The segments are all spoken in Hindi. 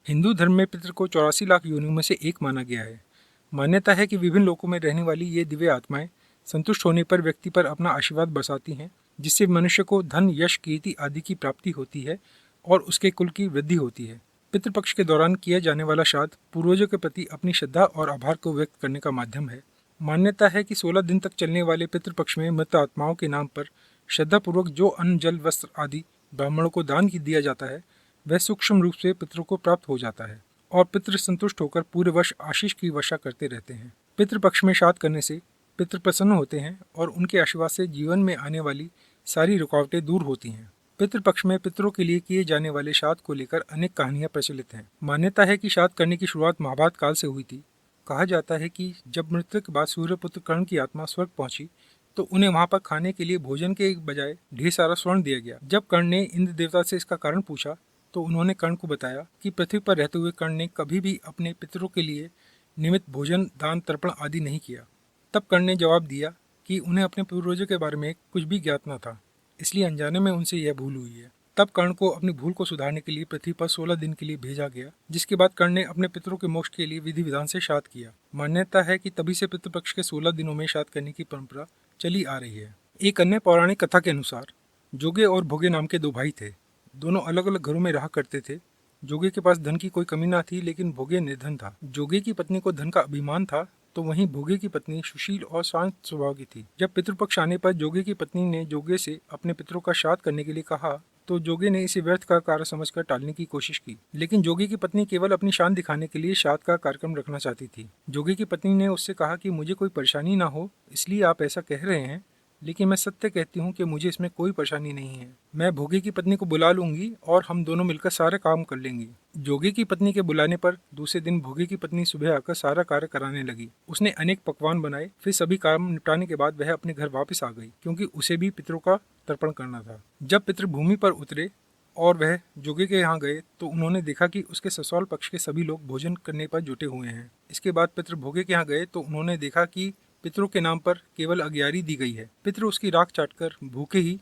हिंदू धर्म में पितृ को 84 लाख योनियों में से एक माना गया है। मान्यता है कि विभिन्न लोकों में रहने वाली ये दिव्य आत्माएं संतुष्ट होने पर व्यक्ति पर अपना आशीर्वाद बरसाती हैं, जिससे मनुष्य को धन, यश, कीर्ति आदि की प्राप्ति होती है और उसके कुल की वृद्धि होती है। पितृपक्ष के दौरान किया जाने वाला श्राद्ध पूर्वजों के प्रति अपनी श्रद्धा और आभार को व्यक्त करने का माध्यम है। मान्यता है कि 16 दिन तक चलने वाले पितृपक्ष में मृत आत्माओं के नाम पर श्रद्धापूर्वक जो अन्न, जल, वस्त्र आदि ब्राह्मणों को दान दिया जाता है, वह सूक्ष्म रूप से पितरों को प्राप्त हो जाता है और पितृ संतुष्ट होकर पूरे वर्ष आशीष की वर्षा करते रहते हैं। पितृपक्ष में श्राद्ध करने से पितृ प्रसन्न होते हैं और उनके आशीर्वाद से जीवन में आने वाली सारी रुकावटें दूर होती हैं। पितृपक्ष में पितरों के लिए किए जाने वाले श्राद्ध को लेकर अनेक कहानियां प्रचलित हैं। मान्यता है कि श्राद्ध करने की शुरुआत महाभारत काल से हुई थी। कहा जाता है कि जब मृत्यु के बाद सूर्यपुत्र कर्ण की आत्मा स्वर्ग पहुंची तो उन्हें वहां पर खाने के लिए भोजन के बजाय ढेर सारा स्वर्ण दिया गया। जब कर्ण ने इंद्र देवता से इसका कारण पूछा तो उन्होंने कर्ण को बताया कि पृथ्वी पर रहते हुए कर्ण ने कभी भी अपने पितरों के लिए निमित्त भोजन, दान, तर्पण आदि नहीं किया। तब कर्ण ने जवाब दिया कि उन्हें अपने पूर्वजों के बारे में कुछ भी ज्ञात न था, इसलिए अनजाने में उनसे यह भूल हुई है। तब कर्ण को अपनी भूल को सुधारने के लिए पृथ्वी पर 16 दिन के लिए भेजा गया, जिसके बाद कर्ण ने अपने पितरों के मोक्ष के लिए विधि विधान से श्राद्ध किया। मान्यता है कि तभी से पितृपक्ष के 16 दिनों में श्राद्ध करने की परंपरा चली आ रही है। एक अन्य पौराणिक कथा के अनुसार जोगे और भोगे नाम के दो भाई थे। दोनों अलग अलग घरों में रहा करते थे। जोगे के पास धन की कोई कमी ना थी, लेकिन भोगे निर्धन था। जोगे की पत्नी को धन का अभिमान था, तो वहीं भोगे की पत्नी सुशील और शांत स्वभाव की थी। जब पितृपक्ष आने पर जोगे की पत्नी ने जोगे से अपने पितरों का श्राद्ध करने के लिए कहा तो जोगे ने इसे व्यर्थ का कार्य समझकर टालने की कोशिश की, लेकिन जोगे की पत्नी केवल अपनी शान दिखाने के लिए श्राद्ध का कार्यक्रम रखना चाहती थी। जोगे की पत्नी ने उससे कहा कि मुझे कोई परेशानी ना हो, इसलिए आप ऐसा कह रहे हैं, लेकिन मैं सत्य कहती हूँ कि मुझे इसमें कोई परेशानी नहीं है। मैं भोगे की पत्नी को बुला लूंगी और हम दोनों मिलकर सारे काम कर लेंगे। जोगे की पत्नी के बुलाने पर दूसरे दिन भोगे की पत्नी सुबह आकर सारा कार्य कराने लगी। उसने अनेक पकवान बनाए। फिर सभी काम निपटाने के बाद वह अपने घर वापस आ गई, क्योंकि उसे भी पितरों का तर्पण करना था। जब पितृ भूमि पर उतरे और वह जोगे के यहाँ गए तो उन्होंने देखा कि उसके ससुराल पक्ष के सभी लोग भोजन करने पर जुटे हुए हैं। इसके बाद पितृ भोगे के यहाँ गए तो उन्होंने देखा कि पितरों के नाम पर केवल अग्यारी दी गई है। पितृ उसकी राख चाटकर भूखे ही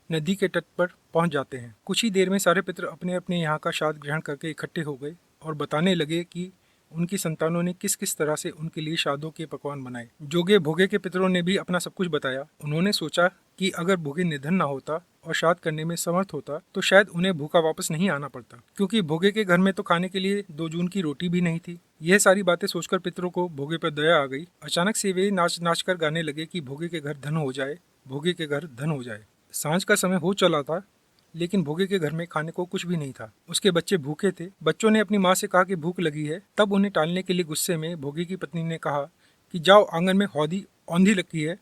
नदी के तट पर पहुंच जाते हैं। कुछ ही देर में सारे पितृ अपने अपने यहाँ का श्राद्ध ग्रहण करके इकट्ठे हो गए और बताने लगे कि उनकी संतानों ने किस किस तरह से उनके लिए श्राद्धों के पकवान बनाए। जोगे भोगे के पितरों ने भी अपना सब कुछ बताया। उन्होंने सोचा कि अगर भोगे निधन न होता और श्राद्ध करने में समर्थ होता तो शायद उन्हें भूखा वापस नहीं आना पड़ता, क्योंकि भोगे के घर में तो खाने के लिए 2 जून की रोटी भी नहीं थी। यह सारी बातें सोचकर पितरों को भोगे पर दया आ गई। अचानक से वे नाच नाच कर गाने लगे कि भोगे के घर धन हो जाए, भोगे के घर धन हो जाए। सांझ का समय हो चला था, लेकिन भोगे के घर में खाने को कुछ भी नहीं था। उसके बच्चे भूखे थे। बच्चों ने अपनी माँ से कहा कि भूख लगी है। तब उन्हें टालने के लिए गुस्से में भोगे की पत्नी ने कहा कि जाओ, आंगन में हौदी औंधी लगी है,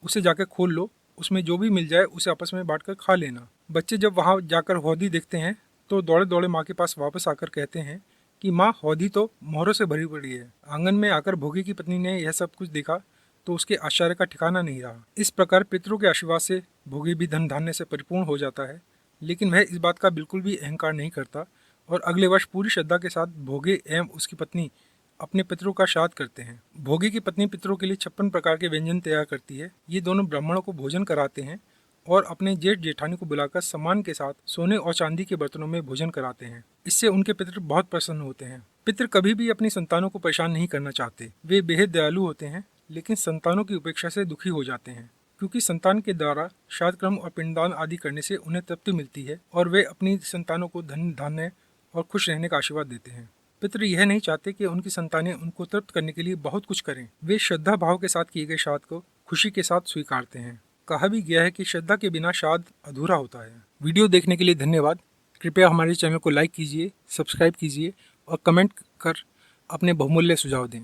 उसे जाकर खोल लो, उसमें जो भी मिल जाए उसे आपस में बांटकर खा लेना। बच्चे जब वहाँ जाकर हौदी देखते हैं तो दौड़े दौड़े माँ के पास वापस आकर कहते हैं कि माँ, हौदी तो मोहरों से भरी पड़ी है। आंगन में आकर भोगे की पत्नी ने यह सब कुछ देखा तो उसके आश्चर्य का ठिकाना नहीं रहा। इस प्रकार पितरों के आशीर्वाद से भोगे भी धन धान्य से परिपूर्ण हो जाता है, लेकिन वह इस बात का बिल्कुल भी अहंकार नहीं करता और अगले वर्ष पूरी श्रद्धा के साथ भोगे एवं उसकी पत्नी अपने पितरों का श्राद्ध करते हैं। भोगे की पत्नी पितरों के लिए 56 प्रकार के व्यंजन तैयार करती है। ये दोनों ब्राह्मणों को भोजन कराते हैं और अपने जेठ जेठानी को बुलाकर सम्मान के साथ सोने और चांदी के बर्तनों में भोजन कराते हैं। इससे उनके पितर बहुत प्रसन्न होते हैं। पितर कभी भी अपनी संतानों को परेशान नहीं करना चाहते। वे बेहद दयालु होते हैं, लेकिन संतानों की उपेक्षा से दुखी हो जाते हैं, क्योंकि संतान के द्वारा श्राद्ध कर्म और पिंडदान आदि करने से उन्हें तृप्ति मिलती है और वे अपनी संतानों को धन धान्य और खुश रहने का आशीर्वाद देते हैं। पितृ यह नहीं चाहते कि उनकी संतानें उनको तृप्त करने के लिए बहुत कुछ करें। वे श्रद्धा भाव के साथ किए गए श्राद्ध को खुशी के साथ स्वीकारते हैं। कहा भी गया है कि श्रद्धा के बिना श्राद्ध अधूरा होता है। वीडियो देखने के लिए धन्यवाद। कृपया हमारे चैनल को लाइक कीजिए, सब्सक्राइब कीजिए और कमेंट कर अपने बहुमूल्य सुझाव दें।